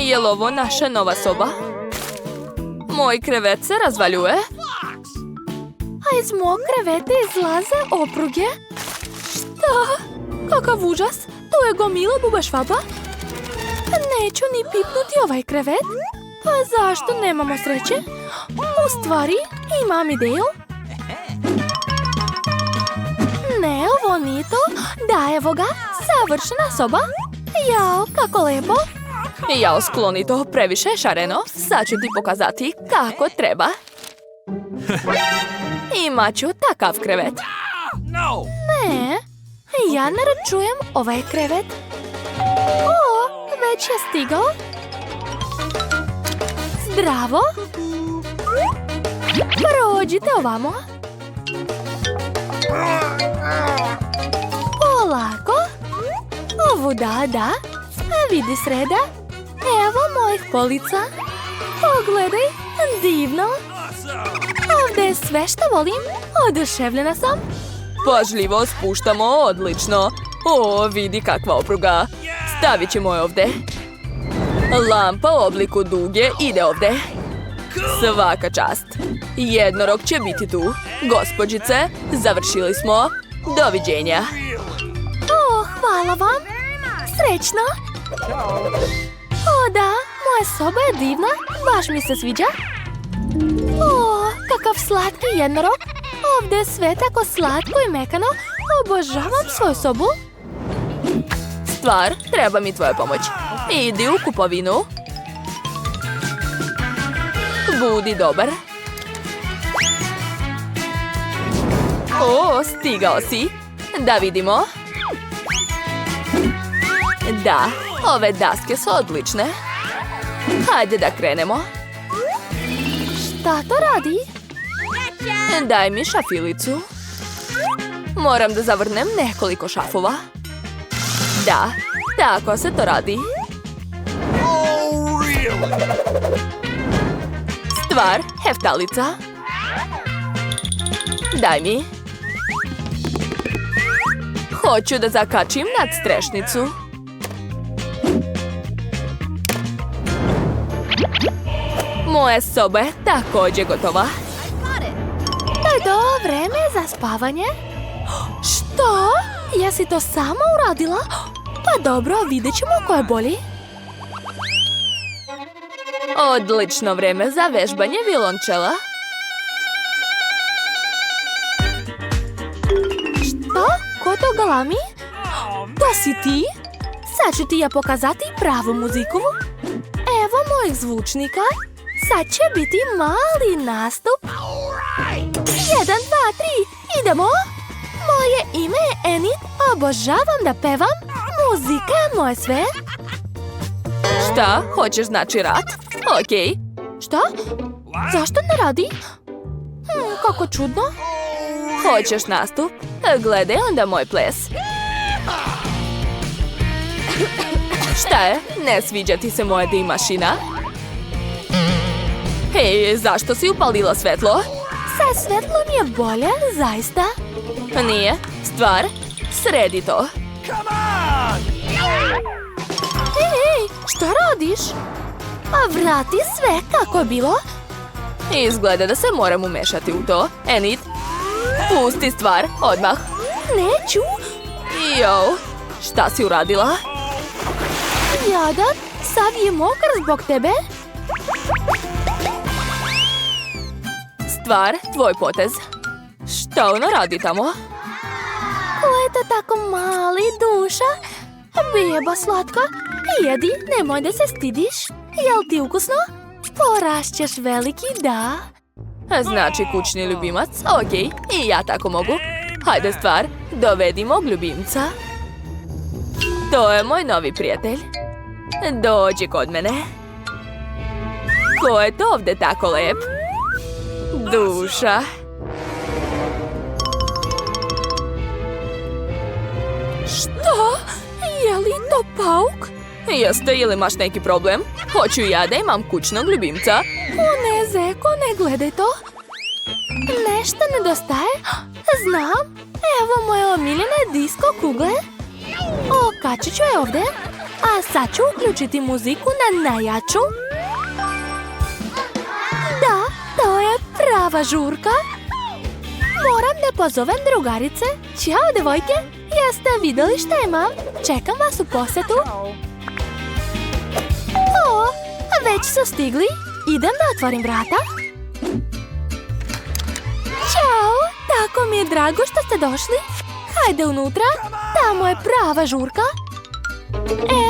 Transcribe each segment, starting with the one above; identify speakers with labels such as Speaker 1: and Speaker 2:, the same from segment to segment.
Speaker 1: Je li ovo naša nova soba? Moj krevet se razvaljuje. A iz mog kreveta izlaze opruge. Šta? Kakav užas? Tu je gomila bubašvaba. Neću ni pipnuti ovaj krevet. A zašto nemamo sreće? U stvari, imam ideju. Ne, ovo nije to. Da, evo ga. Savršena soba. Jao, kako lepo. Jao, skloni to, previše šareno. Sad ću ti pokazati kako treba. Imaću takav krevet. Ne, ja naručujem ovaj krevet. O, već je stigao. Zdravo. Prođite ovamo. Polako. Ovu da. Vidi sreda. Evo mojih polica. Pogledaj, divno. Ovdje je sve što volim. Oduševljena sam. Pažljivo spuštamo, odlično. O, vidi kakva opruga. Stavit ćemo je ovdje. Lampa u obliku duge ide ovdje. Svaka čast. Jednorog će biti tu. Gospođice, završili smo. Doviđenja. O, hvala vam. Srećno. O, da, moja soba je divna. Baš mi se sviđa. O, kakav slatki jednorog. Ovdje je sve tako slatko i mekano. Obožavam svoju sobu. Stvar, treba mi tvoja pomoć. Idi u kupovinu. Budi dobar. O, stigao si. Da vidimo. Da, ove daske su odlične. Hajde da krenemo. Šta to radi? Daj mi šafilicu. Moram da zavrnem nekoliko šafova. Da, tako se to radi. Stvar, heftalica. Daj mi. Hoću da zakačim nadstrešnicu. Moja soba je također gotova. To je to vreme za spavanje. Što? Jesi to sama uradila? Pa dobro, vidjet ćemo ko je bolji. Odlično vreme za vežbanje violončela. Što? Ko to galami? To si ti? Sad ću ti ja pokazati pravu muziku. Evo mojih zvučnika. Sad će biti mali nastup. 1, 2, 3, idemo! Moje ime je Enid, obožavam da pevam. Muzika je moje sve. Šta? Hoćeš znači rat? Okej. Šta? Zašto ne radi? Kako čudno. Hoćeš nastup? Gledaj onda moj ples. Šta je? Ne sviđa ti se moja dim mašina? Hej, zašto si upalila svetlo? Sa svetlom je bolje, zaista? Nije. Stvar, sredi to. Hej, šta radiš? A vrati sve kako je bilo. Izgleda da se moram umešati u to. Enid, pusti stvar, odmah. Neću. Jo, šta si uradila? Jadan, sad je mokar zbog tebe. Stvar, tvoj potez. Šta ona radi tamo? Ko je to tako mali duša? Beba slatka. Jedi, nemoj da se stidiš. Jel ti ukusno? Porašćeš veliki, da. Znači kućni ljubimac, okej, i ja tako mogu. Hajde stvar, dovedi mog ljubimca. To je moj novi prijatelj. Dođi kod mene. Ko je to ovdje tako lep? Duša. Što? Je li to pauk? Jeste, ili imaš neki problem? Hoću ja da imam kućnog ljubimca. O ne, Zeko, ne gledaj to. Nešto nedostaje? Znam. Evo moje omiljene disko kugle. Okačit ću je ovdje. A sad ću uključiti muziku na najjaču. Da, to je prava žurka. Moram da pozovem drugarice. Ćao, devojke. Jeste vidjeli šta imam? Čekam vas u posetu. O, već su stigli. Idem da otvorim vrata. Ćao, tako mi je drago što ste došli. Hajde unutra, tamo je prava žurka.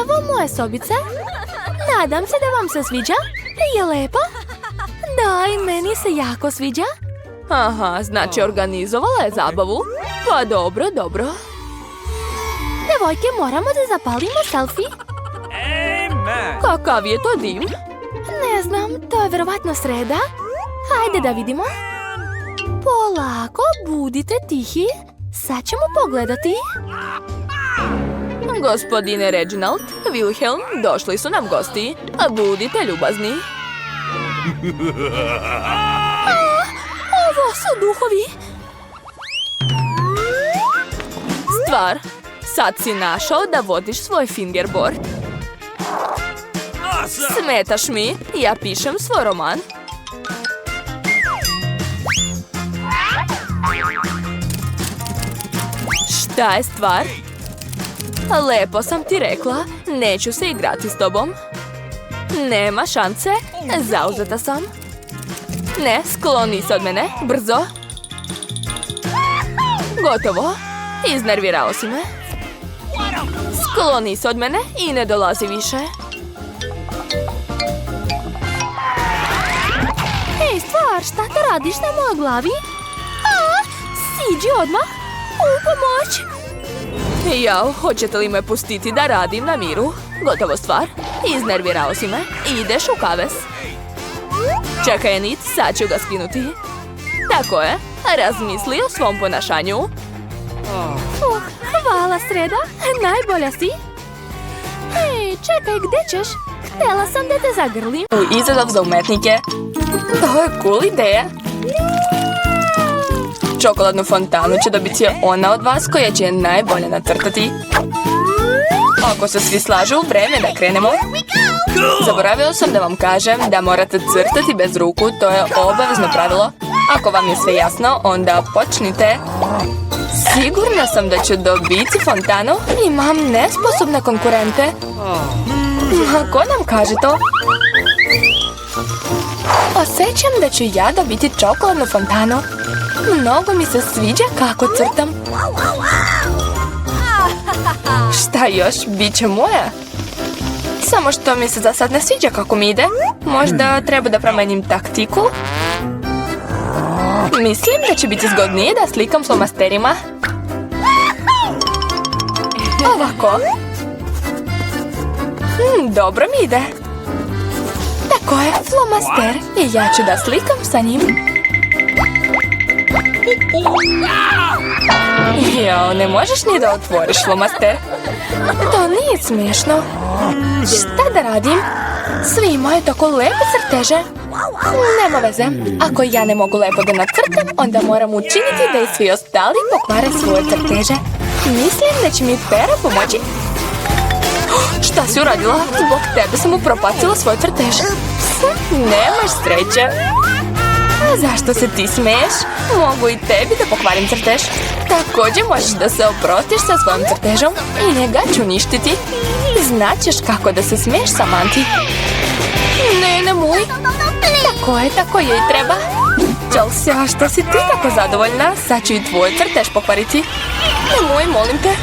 Speaker 1: Evo moje sobice. Nadam se da vam se sviđa. Je lepa? Da, i meni se jako sviđa. Aha, znači organizovala je zabavu. Pa dobro, dobro. Devojke, moramo da zapalimo selfie. Kakav je to dim? Ne znam, to je verovatno sreda. Hajde da vidimo. Polako, budite tihi. Sad ćemo pogledati. Gospodine Reginald, Wilhelm, došli su nam gosti. Budite ljubazni. Ovo su duhovi. Stvar, sad si našao da vodiš svoj fingerboard. Smetaš mi, ja pišem svoj roman. Šta je stvar? Lepo sam ti rekla, neću se igrati s tobom. Nema šanse, zauzeta sam. Ne, skloni se od mene, brzo. Gotovo, iznervirao si me. Skloni se od mene i ne dolazi više. Hej, stvar, šta to radiš na mojoj glavi? Siđi odmah, u pomoć. Jao, hoćete li me pustiti da radim na miru? Gotovo stvar, iznervirao si me, ideš u kavez. Čekaj, Nit, sad ću ga skinuti. Tako je, razmisli o svom ponašanju. Hvala, Sreda, najbolja si. Hej, čekaj, gdje ćeš? Htjela sam da te zagrlim. U izazov za umetnike. To je cool ideja. Čokoladnu fontanu će dobiti ona od vas koja će je najbolje nacrtati. Ako se svi slažu, vreme da krenemo. Zaboravio sam da vam kažem da morate crtati bez ruku, to je obavezno pravilo. Ako vam je sve jasno, onda počnite. Sigurna sam da ću dobiti fontanu. Imam nesposobne konkurente. Ko nam kaže to? Osjećam da ću ja dobiti čokoladnu fontanu. Mnogo mi se sviđa kako crtam. Šta još? Biće moja. Samo što mi se za sad ne sviđa kako mi ide. Možda treba da promenim taktiku. Mislim da će biti zgodnije da slikam flomasterima. Ovako. Dobro mi ide. Tako je, flomaster. I ja ću da slikam sa njim. Jao, ne možeš ni da otvoriš flomaster. To nije smiješno. Šta da radim? Svi imaju tako lepe crteže. Nema veze. Ako ja ne mogu lepo da nacrtam, onda moram učiniti da i svi ostali pokvare svoje crteže. Mislim da će mi Pero pomoći. Šta si uradila? Zbog tebe sam upropastila svoj crtež. Nemaš sreće. A zašto se ti smeješ? Mogu i tebi da pokvarim crtež. Također možeš da se oprostiš sa svojim crtežom i njega ću uništiti. Znaćeš kako da se smeješ, Samanti. Ne, nemoj. Tako je i treba. Chelsea, što si ti tako zadovoljna? Sad ću i tvoj crtež pokvariti. Nemoj, molim te.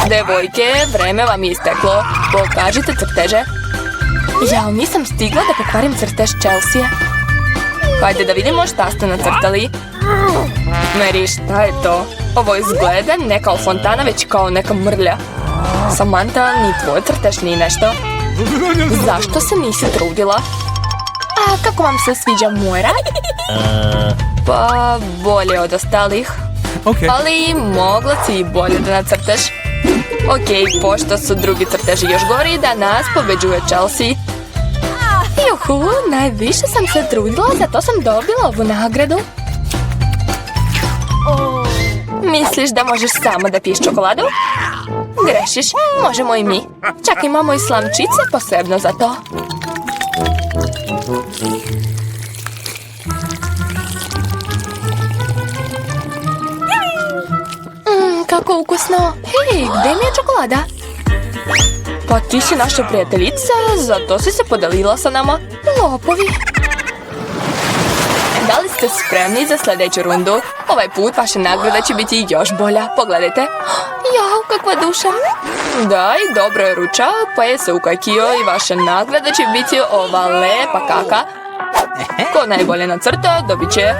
Speaker 1: Devojke, vreme vam je isteklo. Pokažite crteže. Ja nisam stigla da pokvarim crtež Chelsea. Hajde da vidimo šta ste nacrtali. Mary, šta je to? Ovo izgleda ne kao fontana, već kao neka mrlja. Samantha, ni tvoj crtež ni nešto. Zašto se nisi trudila? A kako vam se sviđa moj rad? Pa, bolje od ostalih. Ali mogla si i bolje da nacrtaš. Ok, pošto su drugi crteži još gori, da nas pobeđuje Chelsea. Juhu, najviše sam se trudila, zato sam dobila ovu nagradu. Misliš da možeš sama da piješ čokoladu? Grešiš, možemo i mi. Čak imamo i slamčice posebno za to. Kako ukusno. Hej, gdje mi je čokolada? Pa ti si naša prijateljica, zato si se podelila sa nama. Lopovi. Da li ste spremni za sljedeću rundu? Ovaj put vaša nagrada će biti još bolja. Pogledajte. Jao, kakva duša. Da, i dobro je ručao, pa je se ukakio i vaša nagrada će biti ova lepa kaka. Ko najbolje nacrta, dobit će.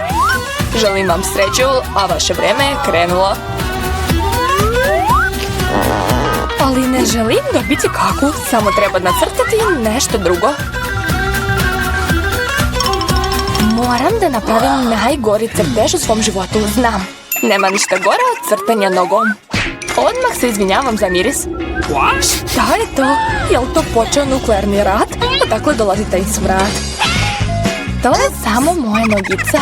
Speaker 1: Želim vam sreću, a vaše vrijeme je krenulo. Ali ne želim dobiti kaku, samo treba nacrtati nešto drugo. Moram da napravim najgori crtež u svom životu, znam. Nema ništa gore od crtanja nogom. Odmah se izvinjavam za miris. Šta je to? Je li to počeo nuklearni rat? Odakle dolazi taj smrad? To je samo moja nogica.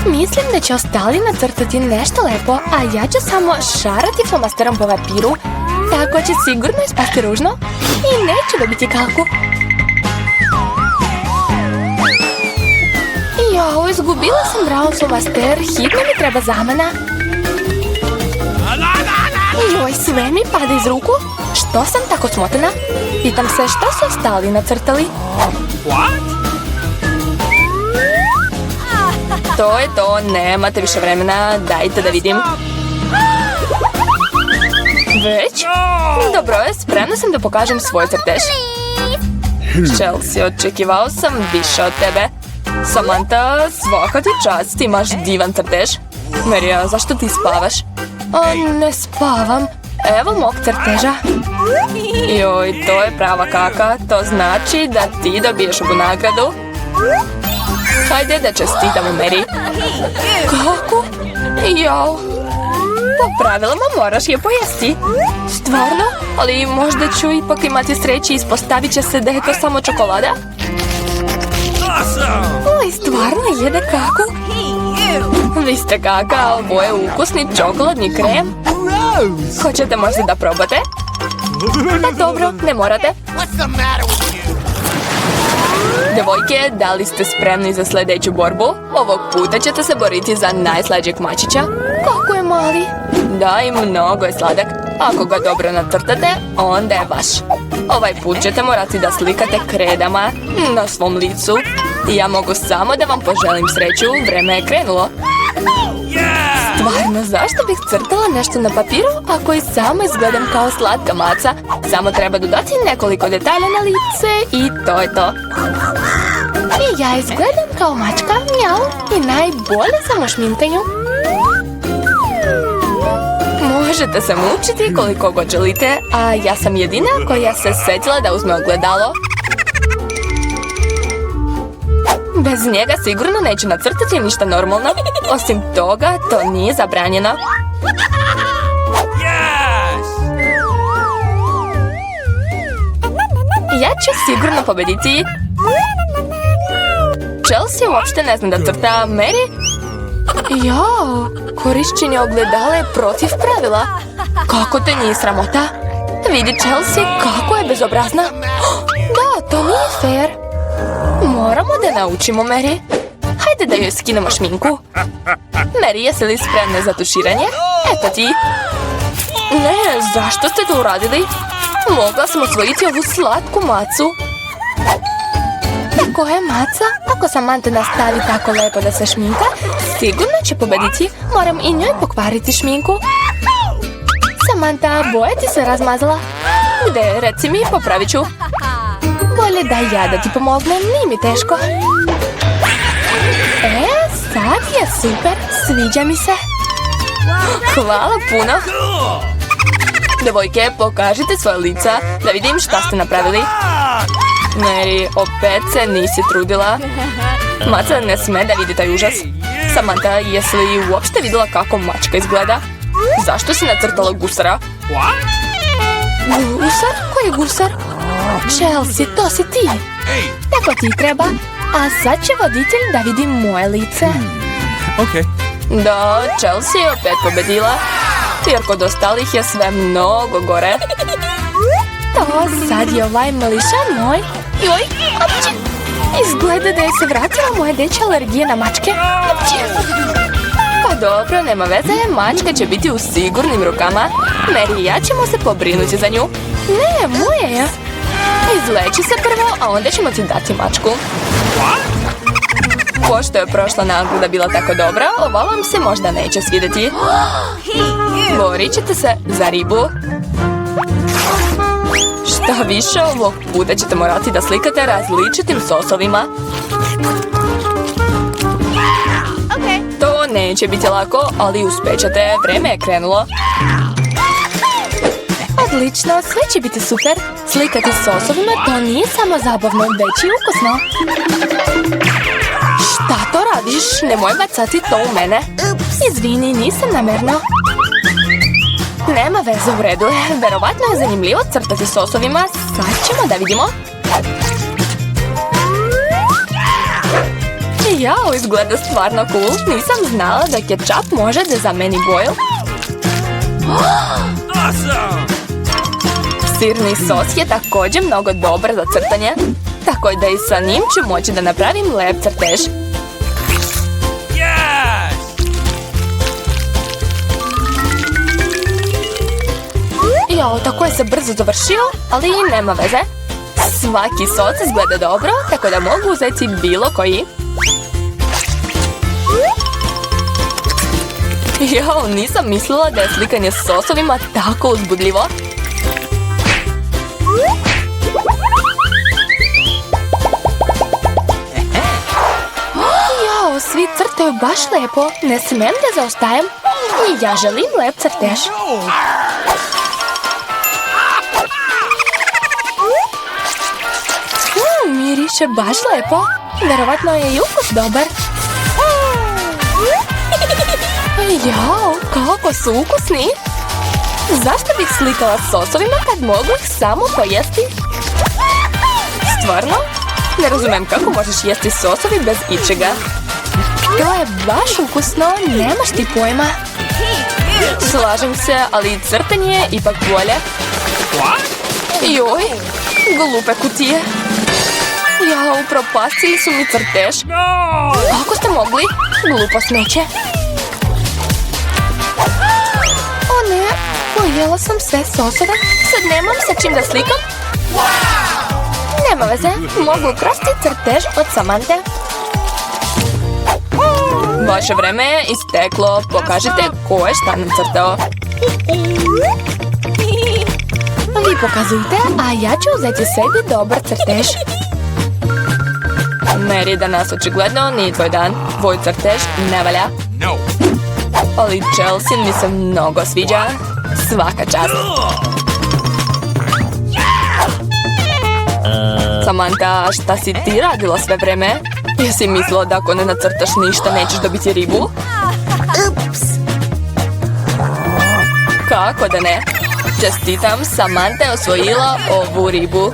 Speaker 1: Mislim da će ostali nacrtati nešto lepo, a ja ću samo šarati flomasterom po papiru. Tako će sigurno ispasti ružno i neću dobiti kalku. Jao, izgubila sam brown flomaster, hitno mi treba zamena. Joj, sve mi pada iz ruku. Što sam tako smotana? Pitam se što su ostali nacrtali. To je to, nemate više vremena, dajte da vidim. Već? Dobro je, spremna sam da pokažem svoj crtež. Chelsea, očekivao sam više od tebe. Samantha, svaka ti čast, imaš divan crtež. Marija, zašto ti spavaš? Ne spavam. Evo mog crteža. Joj, to je prava kaka, to znači da ti dobiješ ovu nagradu. Hajde da čestitamo Mary. Kako? Jao. Po pravilama moraš je pojesti. Stvarno? Ali možda ću ipak imati sreći i ispostavit će se da je to samo čokolada? Oj, stvarno jede kaku? Vi ste kaka, ovo je ukusni čokoladni krem. Hoćete možda da probate? Da, dobro, ne morate. Devojke, da li ste spremni za sljedeću borbu? Ovog puta ćete se boriti za najslađeg mačića. Kako je mali? Da, i mnogo je sladak. Ako ga dobro nacrtate, onda je vaš. Ovaj put ćete morati da slikate kredama na svom licu. I ja mogu samo da vam poželim sreću, vreme je krenulo. Stvarno, zašto bih crtala nešto na papiru ako i samo izgledam kao slatka maca? Samo treba dodati nekoliko detalja na lice i to je to. I ja izgledam kao mačka, mjau, i najbolje sam u šminkanju. Možete se mučiti koliko god želite, a ja sam jedina koja se sjetila da uzme ogledalo. Bez njega sigurno neću nacrtati ništa normalno. Osim toga, to nije zabranjeno. Ja ću sigurno pobediti. Chelsea uopšte ne zna da crta. Mary? Jao, korišćenje ogledala je protiv pravila. Kako te nije sramota? Vidi Chelsea kako je bezobrazna. Da, to nije fair. Moramo da naučimo Mary. Hajde da joj skinemo šminku. Mary, jesi li spremna za tuširanje? Eto ti. Ne, zašto ste to uradili? Mogla sam osvojiti ovu slatku macu. Tako je maca. Ako Samantha nastavi tako lepo da se šminka, sigurno će pobediti. Moram i njoj pokvariti šminku. Samantha, boja ti se razmazala. Gde, reci mi, popravit ću. Bolje da ja da ti pomognem, nije mi teško. Sad je super, sviđa mi se. Hvala puno. Devojke, pokažite svoje lica, da vidim šta ste napravili. Mary, opet se nisi trudila. Maca ne sme da vidi taj užas. Samantha, jesi li uopšte vidjela kako mačka izgleda? Zašto si nacrtala gusara? Gusar? Koji gusar? Chelsea, to si ti. Tako ti treba. A sad će voditelj da vidi moje lice.
Speaker 2: Okay.
Speaker 1: Da, Chelsea je opet pobedila. jer kod ostalih je sve mnogo gore. To sad je ovaj mališa moj. Joj, opće. Izgleda da je se vratila moja dečja alergija na mačke. Opće. Pa dobro, nema veze, mačka će biti u sigurnim rukama. Mary i ja ćemo se pobrinuti za nju. Ne, moje je. Izleči se prvo, a onda ćemo ti dati mačku. Pošto je prošla nagrada bila tako dobra, ova vam se možda neće svidjeti. Borit ćete se za ribu. Što više, ovog puta ćete morati da slikate različitim sosovima. To neće biti lako, ali uspećete, vreme je krenulo. Odlično, sve će biti super. Slikati sosovima to nije samo zabavno, već i ukusno. Šta to radiš? Nemoj bacati to u mene. Izvini, nisam namjerno. Nema veze, u redu. Verovatno je zanimljivo crtati sosovima. Sad ćemo da vidimo. Jao, izgleda stvarno cool. Nisam znala da kečap može da zameni boju. Sirni sos je također mnogo dobar za crtanje. Tako da i sa njim ću moći da napravim lep crtež. Jao, tako je se brzo završio, ali nema veze. Svaki sos izgleda dobro, tako da mogu uzeti bilo koji. Jao, nisam mislila da je slikanje s sosovima tako uzbudljivo. Jao, svi crtaju baš lijepo. Ne smem da zaostajem. I ja želim lep crtež. Miriše baš lijepo. Verovatno je i ukus dobar. Jao, kako su ukusni. Zašto bih slikala s sosovima kad mogu ih samo pojesti? Stvarno? Ne razumijem kako možeš jesti sosovi bez ičega. To je baš ukusno, nemaš ti pojma. Slažem se, ali crtanje je ipak bolje. Joj, glupe kutije. Jao, upropastili su mi crtež. Kako ste mogli? Glupo smeće. O ne, pojela sam sve sosove. Sad nemam sa čim da slikam. Nema veze, mogu ukrasti crtež od Samante. Vaše vreme je isteklo. Pokažite ko je šta nacrtao. Vi pokazujte, a ja ću uzeti sebi dobar crtež. Mary, danas očigledno nije tvoj dan. Tvoj crtež ne valja. Ali Chelsea mi se mnogo sviđa. Svaka čast. Samantha, šta si ti radila sve vreme? Jesi mislila da ako ne nacrtaš ništa nećeš dobiti ribu? Ups. Kako da ne? Čestitam, Samantha je osvojila ovu ribu.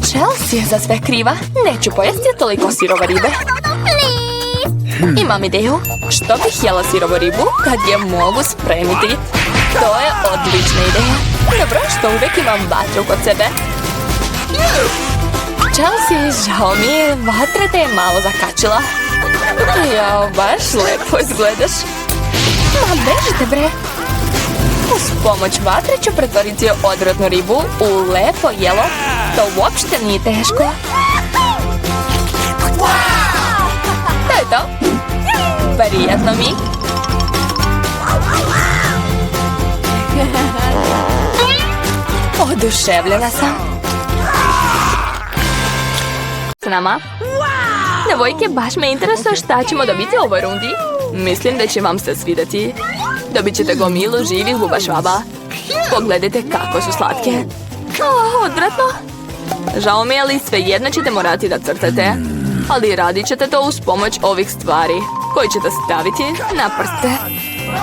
Speaker 1: Chelsea je za sve kriva. Neću pojesti toliko sirove ribe. Imam ideju. Što bih jela sirovu ribu kad je mogu spremiti? To je odlična ideja. Dobro, što uvijek imam vatru kod sebe. Chelsea, žao mi je, vatra te je malo zakačila. Jao, baš lepo izgledaš. Ma bežite bre. Uz pomoć vatre ću pretvoriti odrodnu ribu u lepo jelo. To uopšte nije teško. To je to. Prijatno mi. Oduševljena sam. S nama. Devojke, baš me interesuje šta ćemo dobiti u ovoj rundi. Mislim da će vam se svidjeti. Dobit ćete gomilu živih bubašvaba. Pogledajte kako su slatke. Odvratno. Žao mi je, ali svejedno ćete morati da crtate. Ali radit ćete to uz pomoć ovih stvari koje ćete staviti na prste.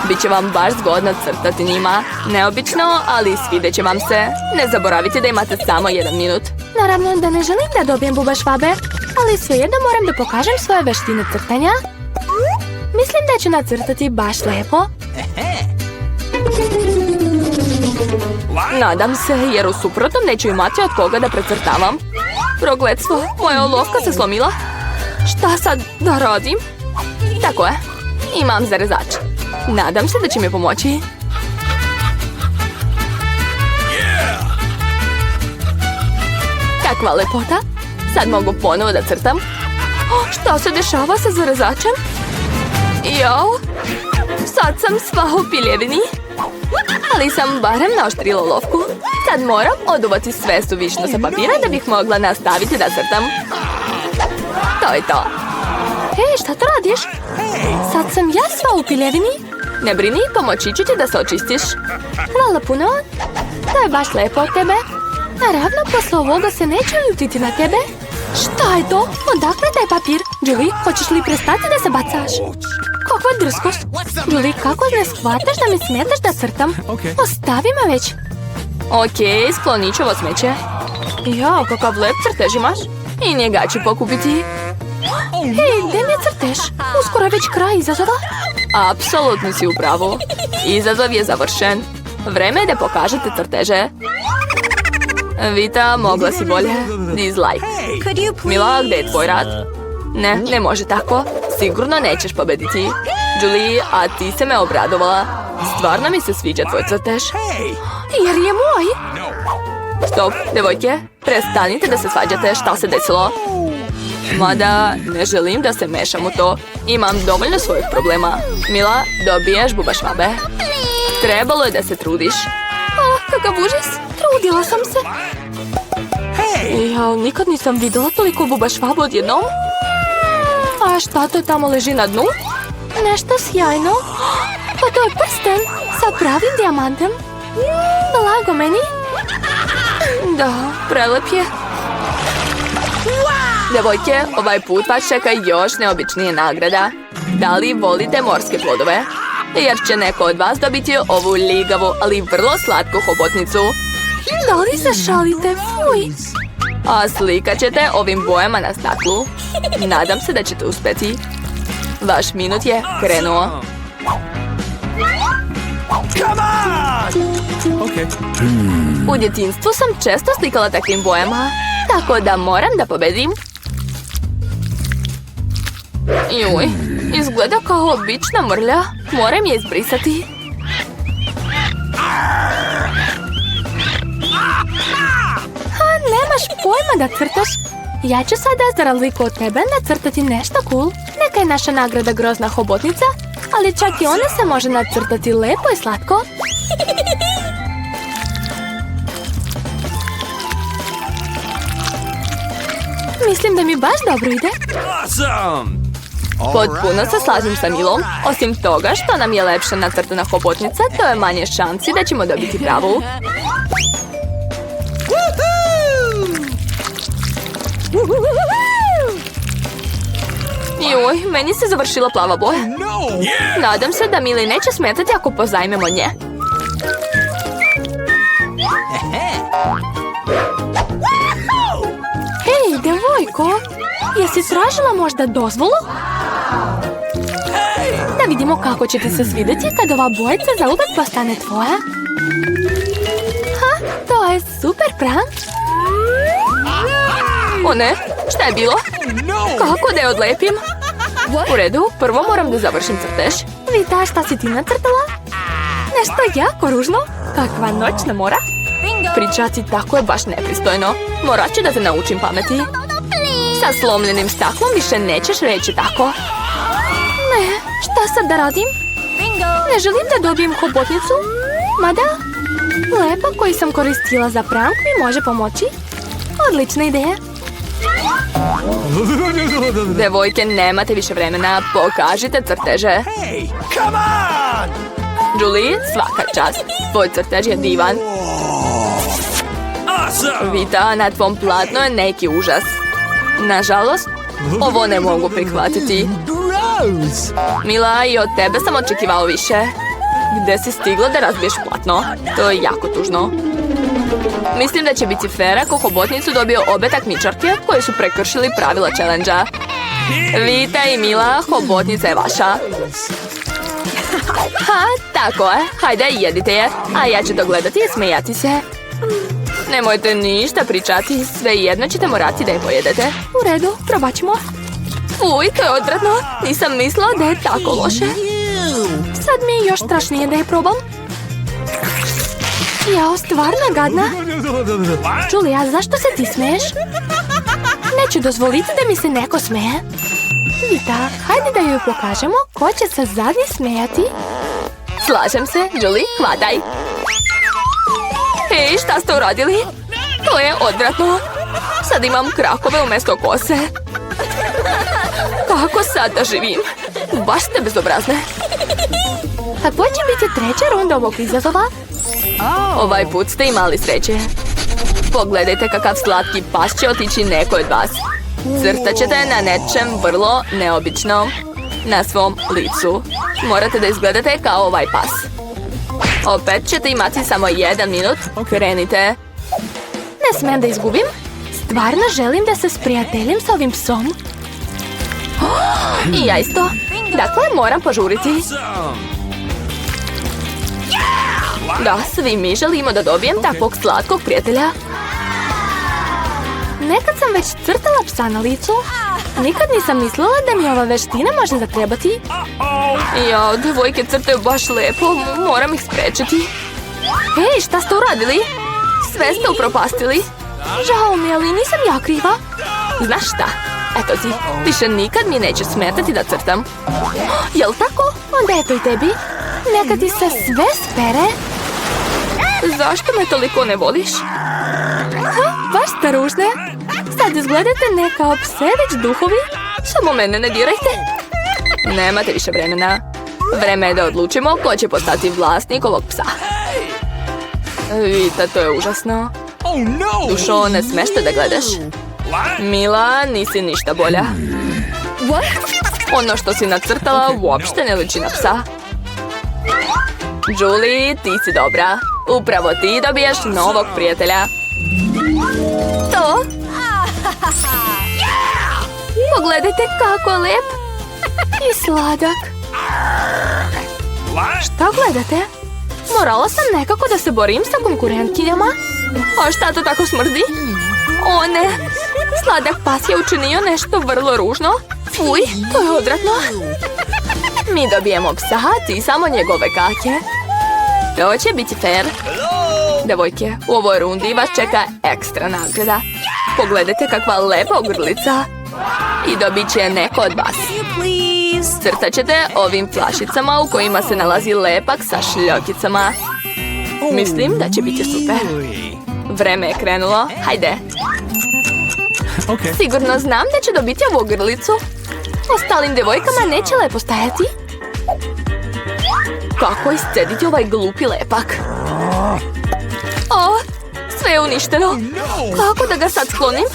Speaker 1: Biće vam baš zgodno crtati njima. Neobično, ali svidjet će vam se. Ne zaboravite da imate samo 1 minut. Naravno da ne želim da dobijem bubašvabe, ali svejedno moram da pokažem svoje veštine crtanja. Mislim da ću nacrtati baš lepo. Nadam se, jer u suprotnom neću imati od koga da precrtavam. Prokletstvo, moja olovka se slomila. Šta sad da radim? Tako je, imam zarezač. Nadam se da će mi pomoći. Kakva lepota. Sad mogu ponovo da crtam. Šta se dešava sa zarezačem? Jao, sad sam sva u piljevini. Ali sam barem naoštrila olovku. Sad moram oduvati sve suvišno sa papira da bih mogla nastaviti da crtam. To je to. Hej, šta to radiš? Sad sam ja sva u piljevini. Ne brini, pomoći ću ti da se očistiš. Hvala puno. To je baš lepo od tebe. Naravno, posle ovoga se neću ljutiti na tebe. Šta je to? Odakle taj papir? Julie, hoćeš li prestati da se bacaš? Kakva drskost. Julie, kako ne shvataš da mi smetaš da crtam? Ostavi me već. Okej, sklonit ću ovo smeće. Jao, kakav lep crtež imaš. I njega ću pokupiti. Hej, gde mi je crtež? Uskoro je već kraj izazova. Apsolutno si u pravu. Izazov je završen. Vreme je da pokažete crteže. Vita, mogla si bolje. Dislike. Mila, gde je tvoj rad? Ne može tako. Sigurno nećeš pobediti. Julie, a ti se me obradovala. Stvarno mi se sviđa tvoj crtež. Jer je moj. Stop, devojke. Prestanite da se svađate. Šta se desilo? Mada, ne želim da se mešam u to. Imam dovoljno svojih problema. Mila, dobiješ bubašvabe. Trebalo je da se trudiš. Kakav užas. Trudila sam se. Ja nikad nisam videla toliko bubašvabu odjednom. A šta to tamo leži na dnu? Nešto sjajno. Pa to je prsten sa pravim dijamantem. Blago meni. Da, prelep je. Devojke, ovaj put vas čeka još neobičnije nagrada. Da li volite morske plodove? Jer će neko od vas dobiti ovu ligavu, ali vrlo slatku hobotnicu. Da li se šalite? Fuj! A slikat ćete ovim bojama na staklu. Nadam se da ćete uspeti. Vaš minut je krenuo. U djetinjstvu sam često slikala takvim bojama, tako da moram da pobedim. Juj, izgleda kao obična mrlja. Moram je izbrisati. Nemaš pojma da crtaš. Ja ću sada, za razliku od tebe, nacrtati nešto cool. Neka je naša nagrada grozna hobotnica, ali čak i ona se može nacrtati lepo i slatko. Mislim da mi baš dobro ide. Potpuno se slažem sa Milom. Osim toga što nam je lepša nacrtana hobotnica, to je manje šansi da ćemo dobiti pravu. Joj, meni se završila plava boja. Nadam se da Mili neće smetati ako pozajmemo nje. Hej, devojko, jesi tražila možda dozvolu? Da vidimo kako će ti se svidjeti kad ova bojica zauvek postane tvoja. To je super prank. O ne, šta je bilo? Kako da je odlepim? U redu, prvo moram da završim crtež. Vita, šta si ti nacrtala? Nešto jako ružno. Kakva noćna mora. Pričati tako je baš nepristojno. Morat ću da te naučim pameti. Sa slomljenim staklom više nećeš reći tako. Ne, šta sad da radim? Ne želim da dobijem hobotnicu. Mada, lepa koju sam koristila za prank mi može pomoći. Odlična ideja. Devojke, nemate više vremena. Pokažite crteže. Julie, svaka čast. Tvoj crtež je divan. Vita, na tvom platnu je neki užas. Nažalost, ovo ne mogu prihvatiti. Mila, i od tebe sam očekivao više. Gde si stigla da razbiješ platno? To je jako tužno. Mislim da će biti fair ako hobotnicu dobiju obe takmičarke koje su prekršili pravila challenge-a. Vita i Mila, hobotnica je vaša. Ha, tako je. Hajde, jedite je. A ja ću to gledati i smijati se. Nemojte ništa pričati. Svejedno ćete morati da je pojedete. U redu, probat ćemo. Fuj, to je odvratno. Nisam mislila da je tako loše. Sad mi je još strašnije da je probam. Jao, stvarno gadna. Julia, zašto se ti smeješ? Neću dozvoliti da mi se neko smeje. Vita, hajde da joj pokažemo ko će se zadnji smejati. Slažem se, Julie, hvataj. Hej, šta ste uradili? To je odvratno. Sad imam krakove umjesto kose. Kako sad da živim? Baš ste bezobrazne. A koja će biti treća runda ovog izazova? Ovaj put ste imali sreće. Pogledajte kakav slatki pas će otići nekoj od vas. Crtat ćete na nečem vrlo neobičnom na svom licu. Morate da izgledate kao ovaj pas. Opet ćete imati samo 1 minut. Krenite. Ne smijem da izgubim. Stvarno želim da se sprijateljim s ovim psom. I ja isto. Dakle, moram požuriti. Da, svi mi želimo da dobijem takvog slatkog prijatelja. Nekad sam već crtala psa na licu. Nikad nisam mislila da mi ova veština može zatrebati. Ja, devojke crtaju baš lepo. Moram ih sprečiti. Hej, šta ste uradili? Sve ste upropastili. Žao mi, ali nisam ja kriva. Znaš šta? Eto ti, više nikad mi neće smetati da crtam. Jel tako? Onda eto i tebi. Neka ti se sve spere. Zašto me toliko ne voliš? Baš ste ružne. Sad izgledate ne kao pse, već duhovi. Samo mene ne dirajte. Nemate više vremena. Vreme je da odlučimo ko će postati vlasnik ovog psa. Vita, to je užasno. Dušo, ne smeš te da gledaš. Mila, nisi ništa bolja. Ono što si nacrtala uopšte ne liči na psa. Julie, ti si dobra. Upravo ti dobijaš novog prijatelja. To? Pogledajte kako je lep. I sladak. Šta gledate? Morala sam nekako da se borim sa konkurentkinjama. A šta to tako smrdi? O ne, sladak pas je učinio nešto vrlo ružno. Fuj, to je odvratno. Mi dobijemo psa, ti samo njegove kake. To će biti fair. Devojke, u ovoj rundi vas čeka ekstra nagrada. Pogledajte kakva lepa ogrlica. I dobit će neko od vas. Crtat ćete ovim flašicama u kojima se nalazi lepak sa šljokicama. Mislim da će biti super. Vreme je krenulo, hajde. Sigurno znam da će dobiti ovu ogrlicu. Ostalim devojkama neće lepo stajati. Kako iscediti ovaj glupi lepak? O, sve je uništeno. Kako da ga sad sklonim?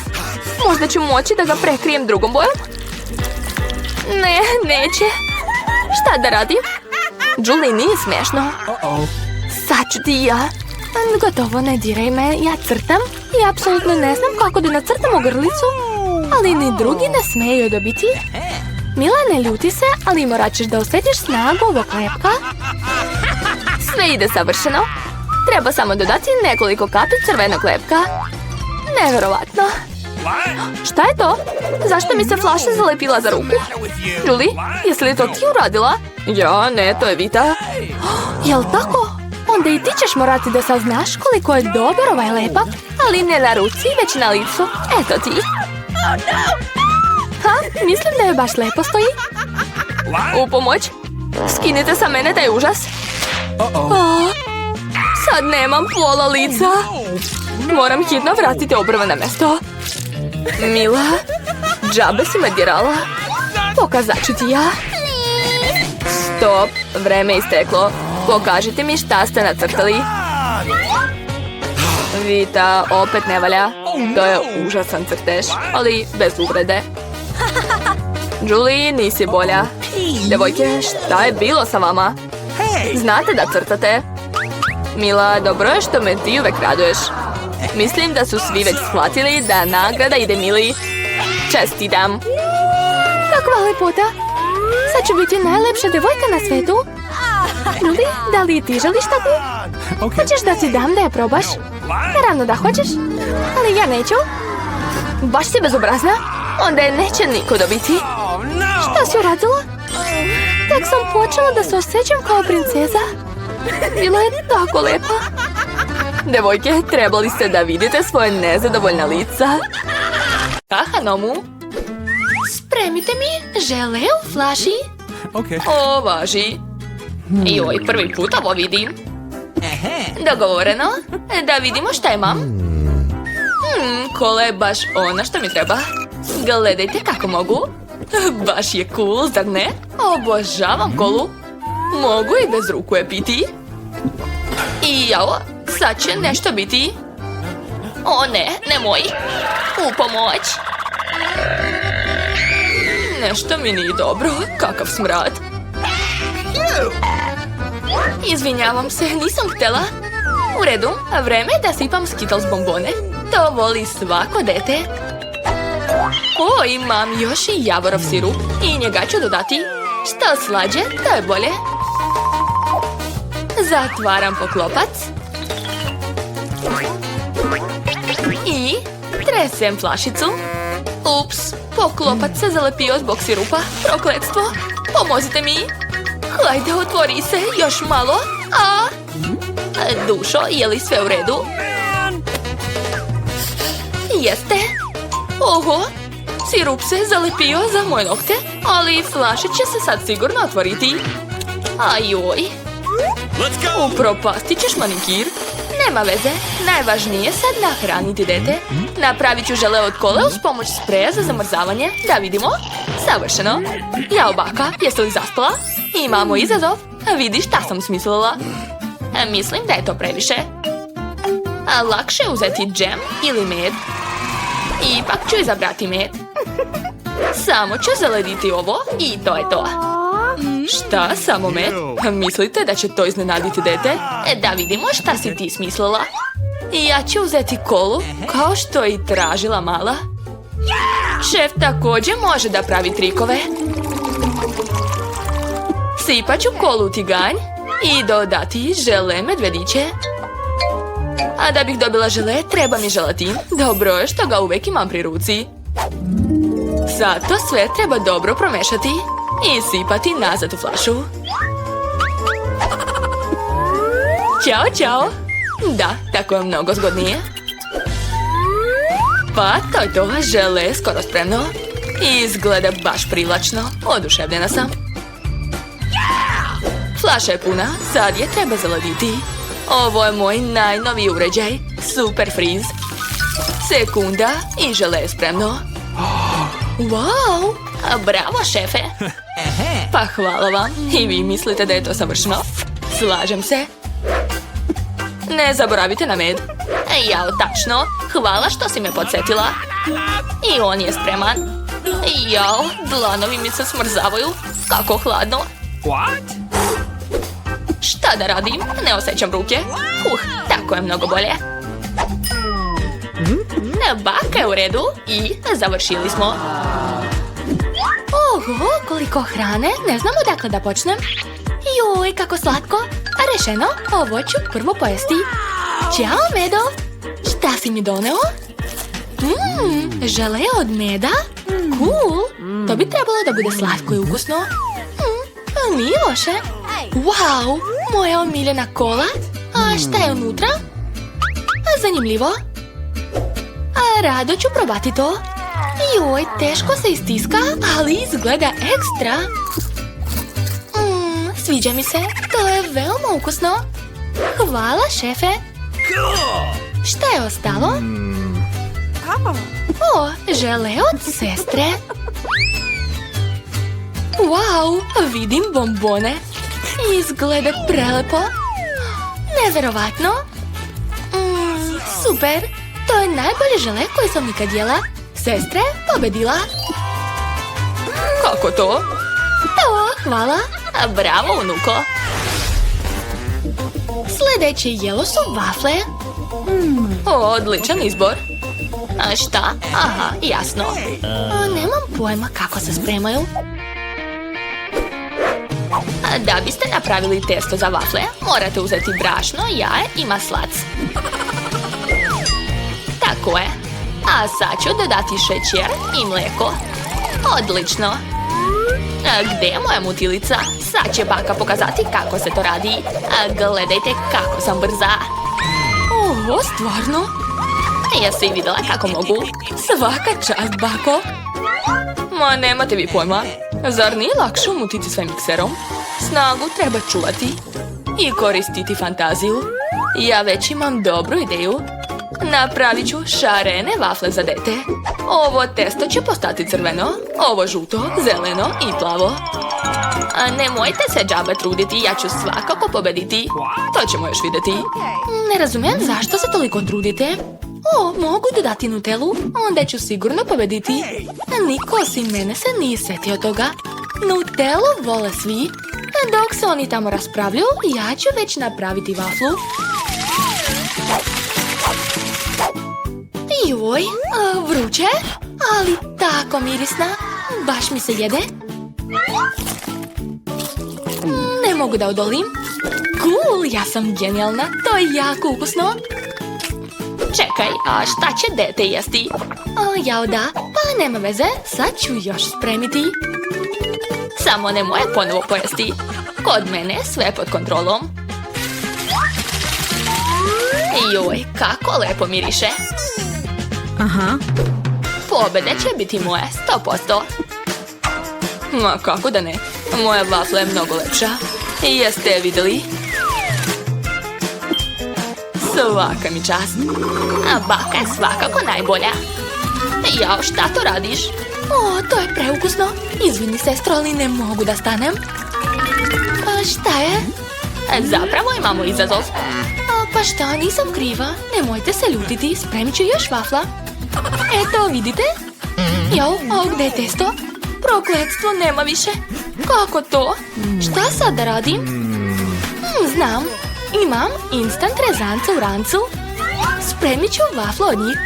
Speaker 1: Možda ću moći da ga prekrijem drugom bojom? Ne, neće. Šta da radim? Julie, nije smiješno. Sad ću ti ja. Gotovo, ne diraj me, ja crtam i apsolutno ne znam kako da nacrtam ogrlicu. Ali ni drugi ne smeju dobiti. Mila, ne ljuti se, ali morat ćeš da osjetiš snagu ovog lepka. Sve ide savršeno. Treba samo dodati nekoliko kapi crvenog lepka. Neverovatno. Šta je to? Zašto mi se flaša zalepila za ruku? Julie, jesi li to ti uradila? Ja, ne, to je Vita. Jel tako? Onda i ti ćeš morati da saznaš koliko je dobar ovaj lepak, ali ne na ruci, već na licu. Eto ti. Ha, mislim da je baš lepo stoji. U pomoć. Skinite sa mene taj užas. Sad nemam pola lica. Moram hitno vratiti obrve na mesto. Mila, džabe si me dirala. Pokazat ću ti ja. Stop, vreme je isteklo. Pokažite mi šta ste nacrtali. Vita, opet ne valja. To je užasan crtež, ali bez uvrede. Julie, nisi bolja. Devojke, šta je bilo sa vama? Znate da crtate? Mila, dobro je što me ti uvek raduješ. Mislim da su svi već shvatili da nagrada ide Mili. Čestitam. Kakva lepota. Sad ću biti najlepša devojka na svetu. Luli, da li ti želiš tako? Hoćeš da ti dam da je probaš? Naravno da hoćeš, ali ja neću. Baš si bezobrazna, onda je neće niko dobiti. Šta si uradila? Tek sam počela da se osjećam kao princeza. Bila je tako lepa. Devojke, trebali ste da vidite svoje nezadovoljna lica. Aha, Nomu. Spremite mi žele u flaši. O, važi. Joj, prvi put ovo vidim. Dogovoreno. Da vidimo šta imam. Kola je baš ono što mi treba. Gledajte kako mogu. Baš je cool, zar ne? Obožavam kolu. Mogu i bez ruku je piti. I jao, sad će nešto biti. O ne, nemoj. U pomoć. Nešto mi nije dobro. Kakav smrad. Izvinjavam se, nisam htjela. U redu, vreme je da sipam Skittles bombone. To voli svako dete. O, imam još i javorov sirup. I njega ću dodati. Što slađe, to je bolje. Zatvaram poklopac. I tresem flašicu. Ups, poklopac se zalepio zbog sirupa. Prokletstvo. Pomozite mi. Hajde, otvori se, još malo. Dušo, je li sve u redu? Jeste. Oho, sirup se zalepio za moje nokte, ali flaša će se sad sigurno otvoriti. Ajoj. Upropastit ćeš manikir. Nema veze, najvažnije je sad nahraniti dete. Napravit ću žele od kole uz pomoć spreja za zamrzavanje. Da vidimo. Savršeno. Jao, baka, jesi li zaspala? Imamo izazov. Vidi šta sam smislila. Mislim da je to previše. Lakše je uzeti džem ili med. Ipak ću izabrati med. Samo ću zalediti ovo i to je to. Šta, samo med? Mislite da će to iznenaditi dete? Da vidimo šta si ti smislila. Ja ću uzeti kolu, kao što je i tražila mala. Šef također može da pravi trikove. Sipat ću kolu u tiganj i dodati žele medvediće. A da bih dobila žele, treba mi želatin. Dobro je što ga uvijek imam pri ruci. Sad to sve treba dobro promešati i sipati nazad u flašu. Ćao, čao. Da, tako je mnogo zgodnije. Pa to je to, žele je skoro spremno. Izgleda baš privlačno, oduševljena sam. Flaša je puna, sad je treba zaladiti. Ovo je moj najnoviji uređaj, Super Freeze. Sekunda i žele je spremno. Wow, bravo šefe. Pa hvala vam, i vi mislite da je to savršeno? Slažem se. Ne zaboravite na med. Jao, tačno, hvala što si me podsjetila. I on je spreman. Jao, dlanovi mi se smrzavaju, kako hladno. Šta da radim? Ne osjećam ruke. Tako je mnogo bolje. Baka je u redu i završili smo. Oho, koliko hrane, ne znam odakle da počnem. Joj, kako slatko. Rešeno, ovo ću prvo pojesti. Ćao, medo. Šta si mi doneo? Žele od meda? Cool. To bi trebalo da bude slatko i ukusno. Nije loše. Wow, moja omiljena kola. A šta je unutra? Zanimljivo. Rado ću probati to. Joj, teško se istiska, ali izgleda ekstra. Sviđa mi se, to je veoma ukusno. Hvala, šefe. Šta je ostalo? O, žele od sestre. Wow, vidim bombone. Izgleda prelepo. Neverovatno. Super, to je najbolje žele koje sam nikad jela. Sestre, pobedila. Kako to? To, hvala. Bravo, unuko. Sljedeće jelo su vafle. Odličan izbor. A šta? Aha, jasno. Nemam pojma kako se spremaju. Da biste napravili testo za vafle, morate uzeti brašno, jaje i maslac. Tako je. A sad ću dodati šećer i mlijeko. Odlično. Gdje je moja mutilica? Sad će baka pokazati kako se to radi. Gledajte kako sam brza. Ovo, stvarno? Jesi i vidjela kako mogu? Svaka čast, bako. Ma nemate vi pojma. Zar nije lakše umutiti sve mikserom? Snagu treba čuvati i koristiti fantaziju. Ja već imam dobru ideju. Napravit ću šarene vafle za dete. Ovo testo će postati crveno, ovo žuto, zeleno i plavo. A nemojte se džaba truditi, ja ću svakako pobediti. To ćemo još vidjeti. Ne razumijem zašto se toliko trudite. Mogu dodati Nutellu, onda ću sigurno pobediti. Niko osim mene se nije sjetio toga. Nutellu vole svi. Dok se oni tamo raspravljaju, ja ću već napraviti vaflu. Joj, vruće, ali tako mirisna. Baš mi se jede. Ne mogu da odolim. Cool, ja sam genijalna. To je jako ukusno. Čekaj, a šta će dete jesti? Jao da, pa nema veze, sad ću još spremiti. Samo nemoj ponovo pojesti. Kod mene sve pod kontrolom. Joj, kako lepo miriše.
Speaker 2: Aha.
Speaker 1: Pobjede će biti moje, 100%. Ma kako da ne, moja vafla je mnogo lepša. Jeste je vidjeli? Svaka mi čast. A baka je svakako najbolja. Jao, šta to radiš? To je preukusno. Izvini, sestro, ali ne mogu da stanem. Šta je? Zapravo imamo izazov. Pa šta, nisam kriva. Nemojte se ljutiti, spremit ću još vafla. Eto, vidite? Jao, a gdje je testo? Prokletstvo, nema više. Kako to? Šta sad da radim? Znam. Imam instant rezance u rancu. Spremit ću vaflu od njih.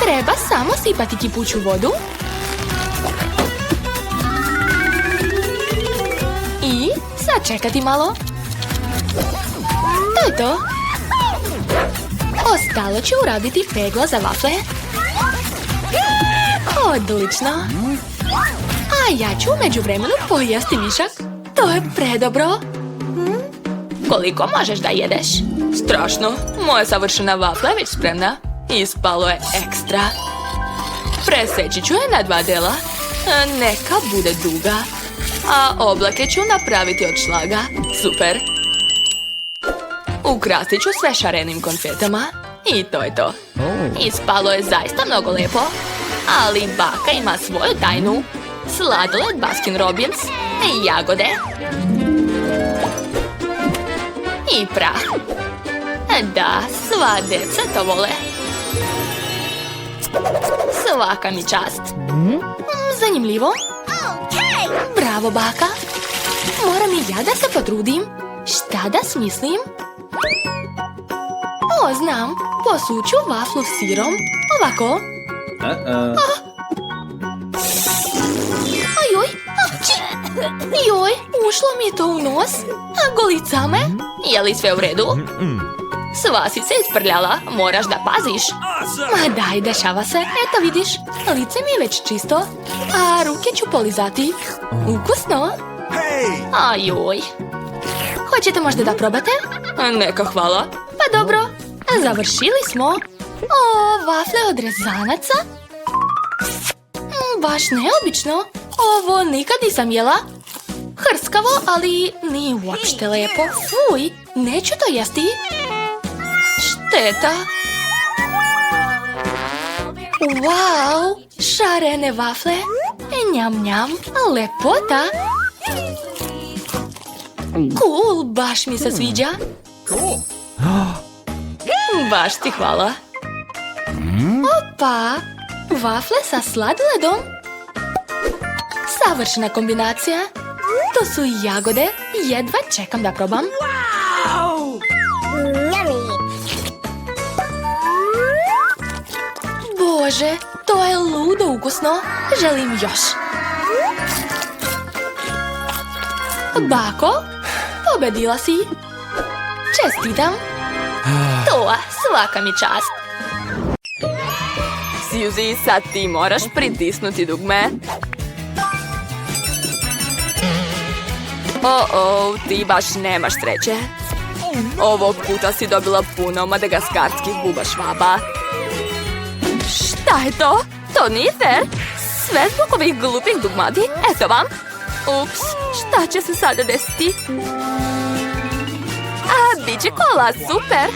Speaker 1: Treba samo sipati kipuću vodu. I sad čekati malo. To je to. Ostalo ću uraditi peglo za vafle. Odlično. A ja ću u međuvremenu pojesti višak. To je predobro. Koliko možeš da jedeš? Strašno. Moja savršena vafla je već spremna. Ispalo je ekstra. Preseći ću je na 2 dela. Neka bude duga. A oblake ću napraviti od šlaga. Super. Ukrasit ću sve šarenim konfetama. I to je to. Ispalo je zaista mnogo lepo. Ali baka ima svoju tajnu. Sladoled Baskin Robbins. Jagode. I prah. Da, sva djeca to vole. Svaka mi čast. Zanimljivo. Bravo, baka. Moram i ja da se potrudim. Šta da smislim? Znam. Posuću vaflu s sirom. Ovako. Ajoj. Joj, ušlo mi je to u nos. Golica me. Je li sve u redu? Sva si se isprljala. Moraš da paziš. Ma daj, dešava se. Eto vidiš. Lice mi je već čisto. A ruke ću polizati. Ukusno. Ajoj. Hoćete možda da probate? Neka, hvala. Pa dobro. Završili smo. Vafle od rezanaca. Baš neobično. Ovo nikad nisam jela. Hrskavo, ali nije uopšte lepo. Fuj, neću to jesti. Šteta. Wow, šarene vafle. Njam, njam, lepota. Cool, baš mi se sviđa. Baš ti hvala. Opa, vafle sa sladoledom. Savršena kombinacija. To su jagode. Jedva čekam da probam. Bože, to je ludo ukusno. Želim još. Bako, pobedila si. Čestitam. To, svaka mi čast.
Speaker 3: Suzy, sad ti moraš pritisnuti dugme. Ti baš nemaš sreće. Ovog puta si dobila puno madagaskarskih bubašvaba.
Speaker 1: Šta je to? To nije fair. Sve zbog ovih glupih dugmadi. Eto vam. Ups, šta će se sada desiti? Bit će kola, super.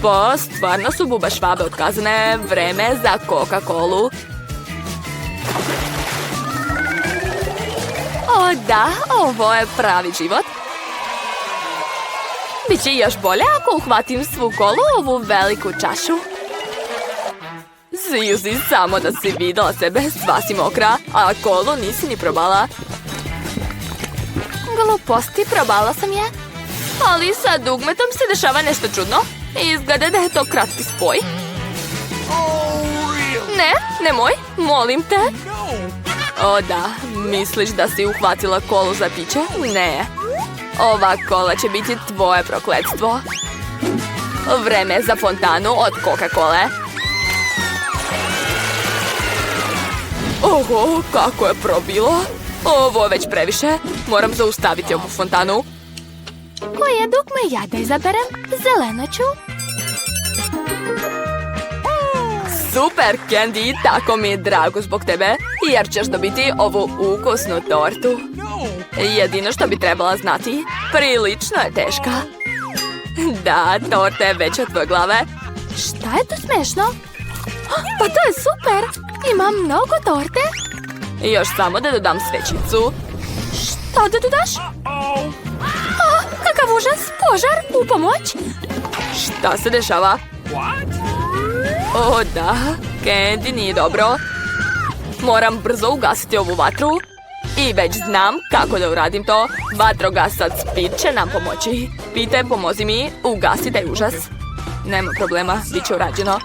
Speaker 3: Pa, stvarno su bubašvabe otkazane. Vreme za Coca-Colu.
Speaker 1: O da, ovo je pravi život.
Speaker 3: Biće još bolje ako uhvatim svu kolu u ovu veliku čašu. Suzy, samo da si videla sebe, sva si mokra, a kolu nisi ni probala.
Speaker 1: Gluposti, probala sam je.
Speaker 3: Ali sa dugmetom se dešava nešto čudno. Izgleda da je to kratki spoj. Ne, nemoj, molim te. O da, misliš da si uhvatila kolu za piće? Ne. Ova kola će biti tvoje prokletstvo. Vreme za fontanu od Coca-Cole. Oho, kako je probilo. Ovo je već previše. Moram zaustaviti ovu fontanu.
Speaker 1: Koje dugme ja da izaberem? Zeleno ću.
Speaker 3: Super, Candy, tako mi je drago zbog tebe, jer ćeš dobiti ovu ukusnu tortu. Jedino što bi trebala znati, prilično je teška. Da, torta je veća od tvoje glave.
Speaker 1: Šta je tu smešno? Pa to je super! Imam mnogo torte.
Speaker 3: Još samo da dodam svećicu.
Speaker 1: Šta da dodaš? Kakav užas! Požar! U pomoć!
Speaker 3: Šta se dešava? O da, Candy, nije dobro. Moram brzo ugasiti ovu vatru. I već znam kako da uradim to. Vatrogasac Pit će nam pomoći. Pite, pomozi mi, ugasi taj užas. Nema problema, bit će urađeno.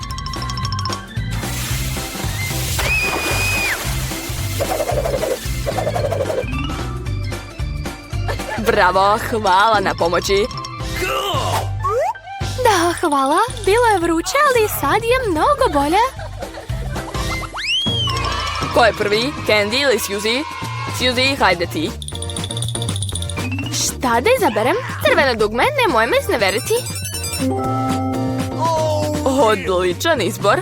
Speaker 3: Bravo, hvala na pomoći.
Speaker 1: Da, hvala. Bilo je vruće, ali sad je mnogo bolje.
Speaker 3: Ko je prvi? Candy ili Suzy? Suzy, hajde ti.
Speaker 1: Šta da izaberem? Crveno dugme, nemoj me izneveriti.
Speaker 3: Odličan izbor.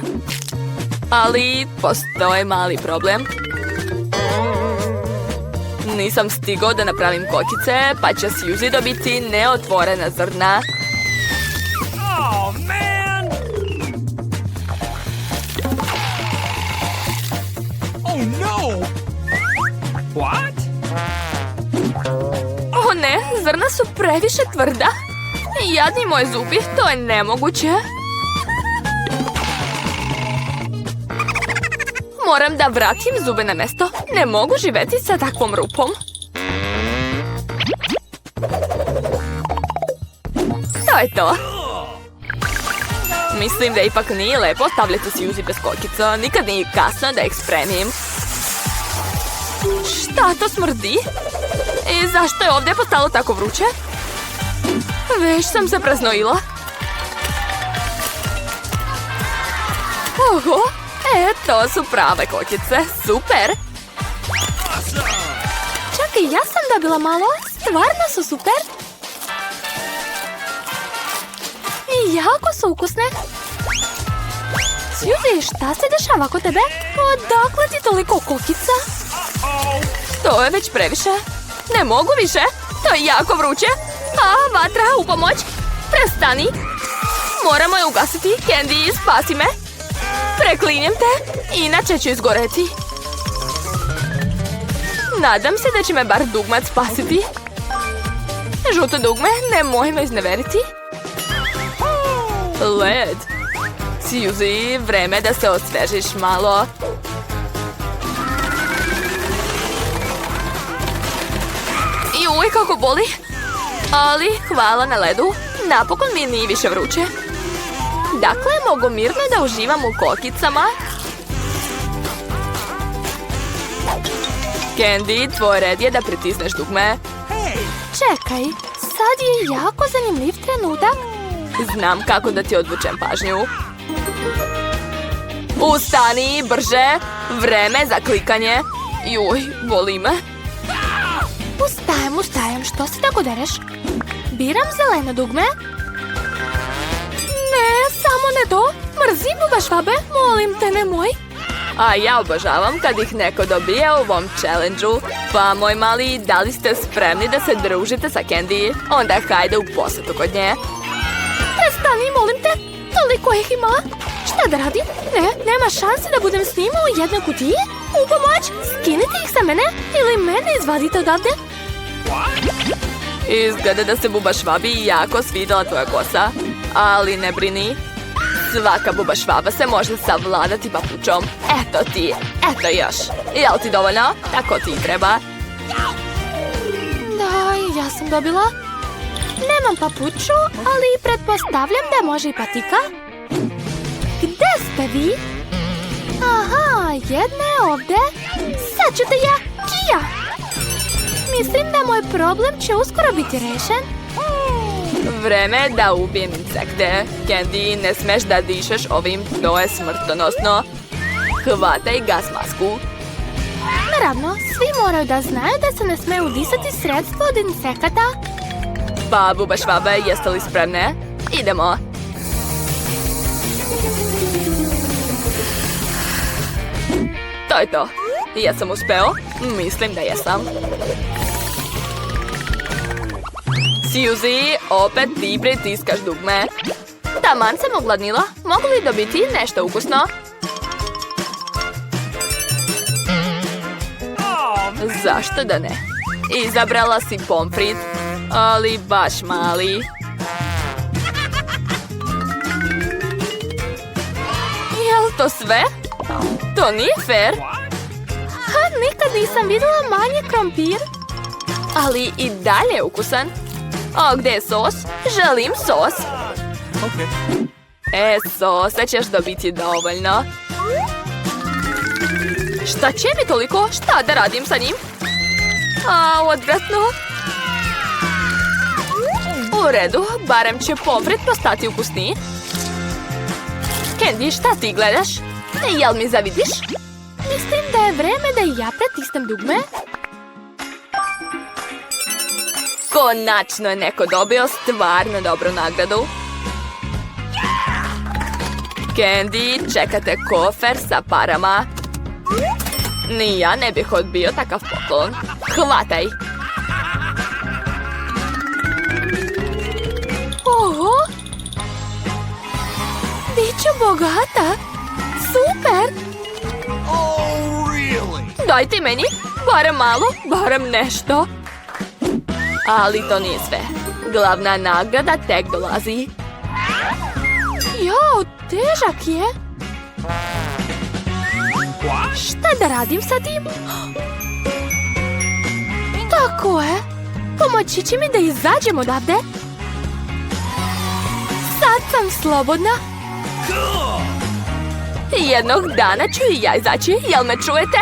Speaker 3: Ali postoji mali problem. Nisam stigao da napravim kokice, pa će Suzy dobiti neotvorena zrna. O ne, zrna su previše tvrda. Jadni moji zubi, to je nemoguće. Moram da vratim zube na mesto. Ne mogu živeti sa takvom rupom. To je to. Mislim da ipak nije lepo stavljati Suzy bez kokica. Nikad nije kasno da ih spremim. Šta to smrdi? I zašto je ovdje postalo tako vruće? Već sam se praznojila. Oho, to su prave kokice. Super!
Speaker 1: Čak i ja sam dobila malo. Stvarno su super. I jako su ukusne. Suzy, šta se dešava kod tebe? Odakle ti toliko kokica?
Speaker 3: To je već previše. Ne mogu više. To je jako vruće. Vatra, u pomoć. Prestani. Moramo je ugasiti. Candy, spasi me. Preklinjem te. Inače ću izgoreti. Nadam se da će me bar dugmat spasiti. Žuto dugme, nemoj me izneveriti. Led. Suzy, vreme da se osvežiš malo. Juj, kako boli. Ali, hvala na ledu. Napokon mi nije više vruće. Dakle, mogu mirno da uživam u kokicama. Candy, tvoj red je da pritisneš dugme.
Speaker 1: Čekaj, sad je jako zanimljiv trenutak.
Speaker 3: Znam kako da ti odvučem pažnju. Ustani, brže! Vreme za klikanje. Juj, boli me.
Speaker 1: Ustajem, što se tako dereš? Biram zeleno dugme. Ne, samo ne to. Mrzim bubašvabe, molim te, nemoj.
Speaker 3: A ja obožavam kad ih neko dobije u ovom challenge-u. Pa, moj mali, da li ste spremni da se družite sa Candy? Onda hajde u posetu kod nje.
Speaker 1: Prestani, molim te, toliko ih ima. Šta da radim? Ne, nema šanse da budem s njima u jednoj kutiji. U pomoć, skinite ih sa mene ili mene izvadite odavde.
Speaker 3: Izgleda da se buba švabi jako svidjela tvoja kosa. Ali ne brini. Svaka buba švaba se može savladati papučom. Eto ti, eto još. Jel ti dovoljno? Tako ti treba.
Speaker 1: Da, ja sam dobila. Nemam papuču, ali pretpostavljam da može i patika. Gde ste vi? Aha, jedna je ovde. Sad ću te ja, Kija! Mislim da moj problem će uskoro biti rešen.
Speaker 3: Vreme je da ubijem insekte. Candy, ne smeš da dišeš ovim, to je smrtonosno. Hvataj gas masku.
Speaker 1: Naravno, svi moraju da znaju da se ne smeju udisati sredstvo od insekata.
Speaker 3: Pa, buba švabe, jeste li spremne? Idemo. To je to. Jesam uspeo? Mislim da jesam. Suzy, opet ti pritiskaš dugme. Taman sam ogladnila. Mogu li dobiti nešto ukusno? Zašto da ne? Izabrala si pomfrit, ali baš mali. Jel to sve? To nije fair.
Speaker 1: Nikad nisam vidjela manji krompir.
Speaker 3: Ali i dalje je ukusan. A gdje je sos? Želim sos. Sosa ćeš dobiti dovoljno. Šta će mi toliko? Šta da radim sa njim? Odvratno. U redu, barem će pomfrit postati ukusniji. Candy, šta ti gledaš? Jel mi zavidiš?
Speaker 1: Mislim da je vreme da i ja pritisnem dugme.
Speaker 3: Konačno je neko dobio stvarno dobru nagradu. Candy, čekate kofer sa parama. Ni ja ne bih odbio takav poklon. Hvataj.
Speaker 1: Oho! Biću bogata! Super!
Speaker 3: Dajte meni, barem malo, barem nešto. Ali to nije sve. Glavna nagrada tek dolazi.
Speaker 1: Jo, težak je. Šta da radim sa tim? Tako je. Pomoći će mi da izađem odavde. Sad sam slobodna.
Speaker 3: Jednog dana ću i ja izaći, jel me čujete?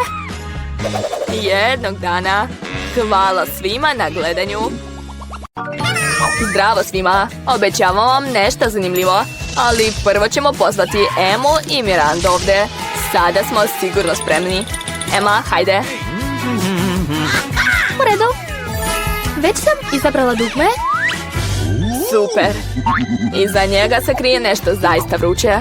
Speaker 3: Jednog dana. Hvala svima na gledanju. Zdravo svima, obećavam vam nešto zanimljivo. Ali prvo ćemo pozvati Emu i Mirandu ovdje. Sada smo sigurno spremni. Emma, hajde.
Speaker 1: U redu. Već sam izabrala dugme.
Speaker 3: Super. Iza njega se krije nešto zaista vruće.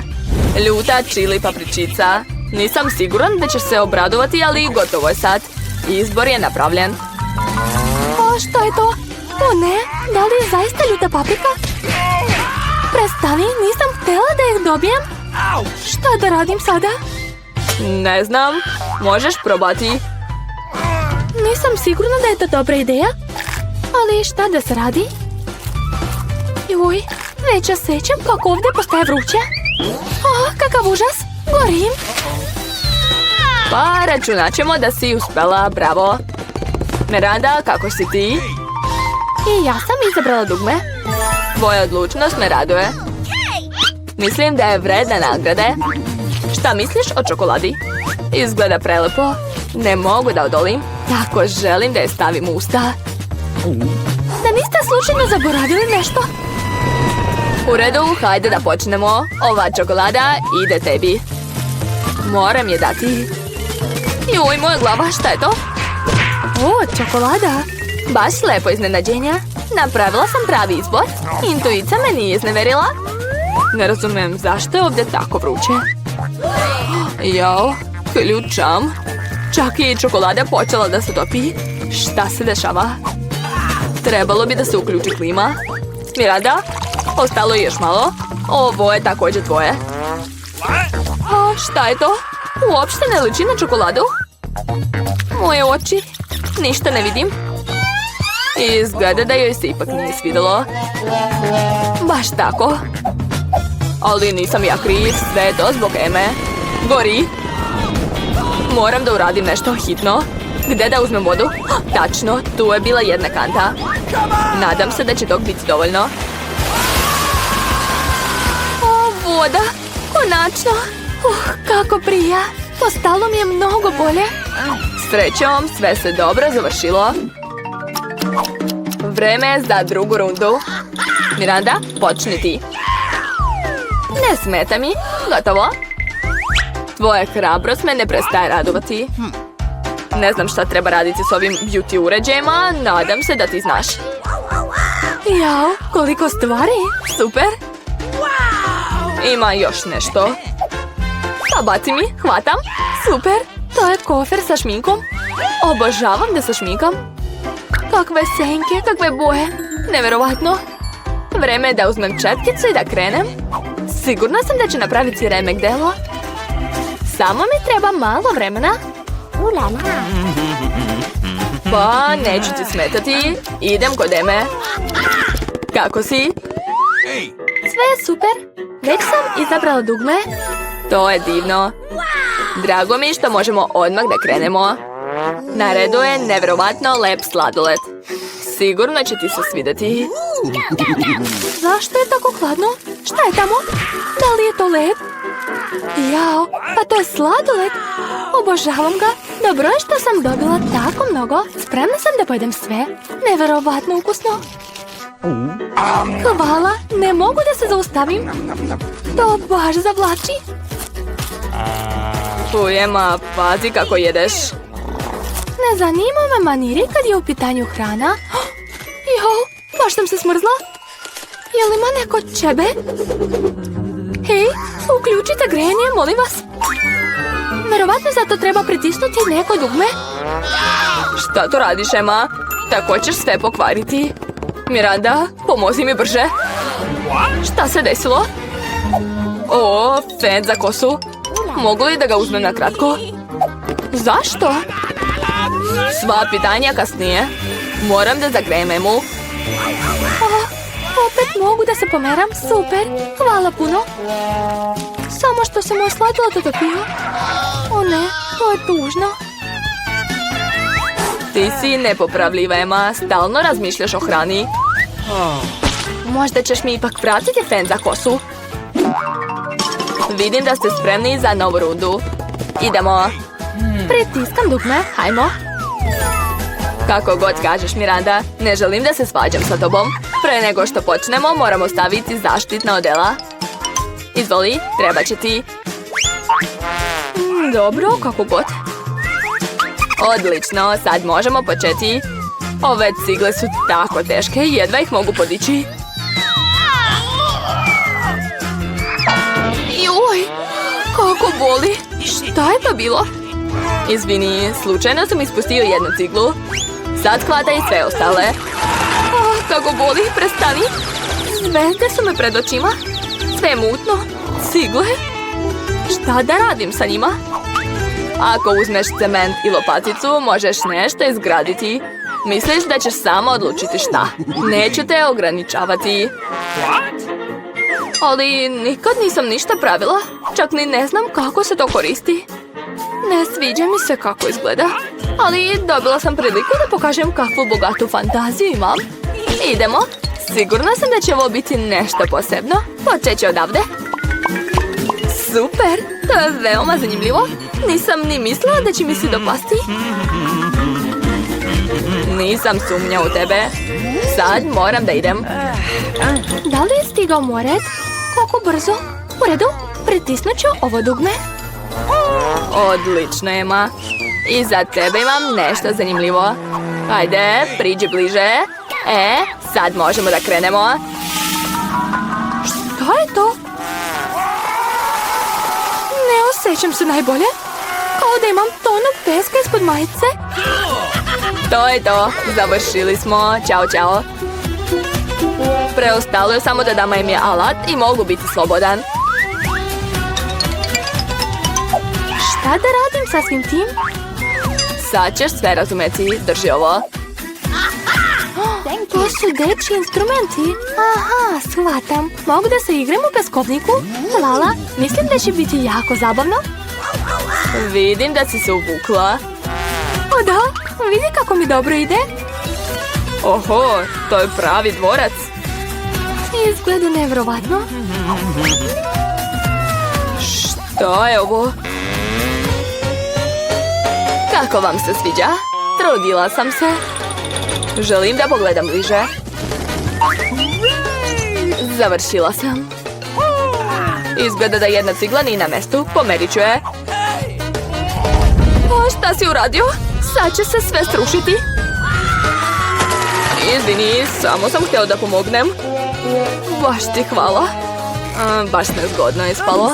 Speaker 3: Ljuta čili papričica. Nisam siguran da ćeš se obradovati, ali gotovo je sad. Izbor je napravljen.
Speaker 1: O, što je to? O ne, da li je zaista ljuta paprika? Prestani, nisam htjela da ih dobijem. Šta da radim sada?
Speaker 3: Ne znam, možeš probati.
Speaker 1: Nisam sigurna da je to dobra ideja. Ali šta da se radi? Joj, već osjećam kako ovdje postaje vruće. O, kakav užas, gorim.
Speaker 3: Pa računat ćemo da si uspjela, bravo. Miranda, kako si ti?
Speaker 1: I ja sam izabrala dugme.
Speaker 3: Tvoja odlučnost me raduje. Mislim da je vredna nagrade. Šta misliš o čokoladi? Izgleda prelepo. Ne mogu da odolim. Tako želim da je stavim u usta.
Speaker 1: Da niste slučajno zaboravili nešto?
Speaker 3: U redu, hajde da počnemo. Ova čokolada ide tebi. Moram je dati. Joj, moja glava, šta je to?
Speaker 1: O, čokolada.
Speaker 3: Baš lepo iznenađenja. Napravila sam pravi izbor. Intuicija me nije izneverila. Ne razumijem zašto je ovdje tako vruće. Jao, ključam. Čak i čokolada počela da se topi. Šta se dešava? Trebalo bi da se uključi klima. Miranda, ostalo je još malo. Ovo je također tvoje. O, šta je to? Uopšte ne liči na čokoladu. Moje oči. Ništa ne vidim. Izgleda da joj se ipak nije svidjelo. Baš tako. Ali nisam ja kriv, sve je to zbog Eme. Gori. Moram da uradim nešto hitno. Gde da uzmem vodu? Tačno, tu je bila jedna kanta. Nadam se da će tog biti dovoljno. O, voda. Konačno. Kako prija. Postalo mi je mnogo bolje. Srećom, sve se dobro završilo. Vreme je za drugu rundu. Miranda, počni ti. Ne smeta mi. Gotovo. Tvoja hrabrost me ne prestaje radovati. Ne znam šta treba raditi s ovim beauty uređajima. Nadam se da ti znaš. Jao, koliko stvari. Super. Ima još nešto. Pa baci mi, hvatam. Super. To je kofer sa šminkom. Obožavam da se šminkam. Kakve senke, kakve boje. Neverovatno. Vreme je da uzmem četkicu i da krenem. Sigurna sam da će napraviti remek delo. Samo mi treba malo vremena. Pa, neću ti smetati. Idem kod Eme. Kako si?
Speaker 1: Sve je super. Već sam izabrala dugme.
Speaker 3: To je divno. Drago mi je što možemo odmah da krenemo. Na redu je nevjerovatno lep sladoled. Sigurno će ti se svidjeti.
Speaker 1: Zašto je tako hladno? Šta je tamo? Da li je to led? Jao, pa to je sladoled. Obožavam ga. Dobro je što sam dobila tako mnogo. Spremna sam da pojedem sve. Nevjerovatno ukusno. Hvala, ne mogu da se zaustavim. To baš zavlači.
Speaker 3: Ema, pazi kako jedeš.
Speaker 1: Ne zanima me maniri kad je u pitanju hrana. Jao, baš sam se smrzla. Je li ima neko čebe? Hej, uključite grenje, molim vas. Verovatno zato treba pritisnuti neko dugme.
Speaker 3: Šta to radiš, Ema? Tako ćeš sve pokvariti. Miranda, pomozi mi brže. Šta se desilo? O, fen za kosu. Mogu li da ga uzmem na kratko? Zašto? Sva pitanja kasnije. Moram da zagrejem Emu.
Speaker 1: Opet mogu da se pomeram, super. Hvala puno. Samo što sam osladila to topio. O ne, to je tužno.
Speaker 3: Ti si nepopravljiva, Ema. Stalno razmišljaš o hrani. Možda ćeš mi ipak vratiti fen za kosu. Vidim da ste spremni za novu rundu. Idemo.
Speaker 1: Pritiskam dugme, hajmo.
Speaker 3: Kako god kažeš, Miranda, ne želim da se svađam sa tobom. Pre nego što počnemo, moramo staviti zaštitna odela. Izvoli, treba će ti. Dobro, kako god. Odlično, sad možemo početi. Ove cigle su tako teške, jedva ih mogu podići. Joj, kako boli. Šta je to bilo? Izvini, slučajno sam ispustio jednu ciglu. Sad hvataj sve ostale. Kako boli, prestani. Zvezde su me pred očima. Sve je mutno. Cigle? Šta da radim sa njima? Ako uzmeš cement i lopaticu, možeš nešto izgraditi. Misliš da ćeš sama odlučiti šta. Neću te ograničavati. Ali nikad nisam ništa pravila. Čak ni ne znam kako se to koristi. Ne sviđa mi se kako izgleda. Ali dobila sam priliku da pokažem kakvu bogatu fantaziju imam. Idemo. Sigurna sam da će ovo biti nešto posebno. Počet ću odavde. Super, to je veoma zanimljivo. Nisam ni mislila da će mi se dopasti. Nisam sumnjao u tebe. Sad moram da idem.
Speaker 1: Da li je stigao moj red? Kako brzo? U redu, pritisnut ću ovo dugme.
Speaker 3: Odlično, Ema. I za tebe imam nešto zanimljivo. Ajde, priđi bliže. Sad možemo da krenemo.
Speaker 1: Što je to? Ne osjećam se najbolje. Kao da imam tonu peska ispod majice.
Speaker 3: To je to. Završili smo. Ćao, čao. Preostalo je samo da dam Emi alat i mogu biti slobodan.
Speaker 1: Šta da radim sa svim tim?
Speaker 3: Sad ćeš sve razumeti. Drži ovo.
Speaker 1: To su dečji instrumenti. Aha, shvatam. Mogu da se igram u peskovniku? Lala, mislim da će biti jako zabavno.
Speaker 3: Vidim da si se uvukla.
Speaker 1: O da, vidi kako mi dobro ide.
Speaker 3: Oho, to je pravi dvorac.
Speaker 1: Izgleda nevjerovatno.
Speaker 3: Što je ovo? Kako vam se sviđa? Trudila sam se. Želim da pogledam bliže. Završila sam. Izgleda da jedna cigla nije na mestu. Pomerit ću je. O, šta si uradio? Sad će se sve srušiti. Izvini, samo sam htio da pomognem. Baš ti hvala. Baš nezgodno je ispalo.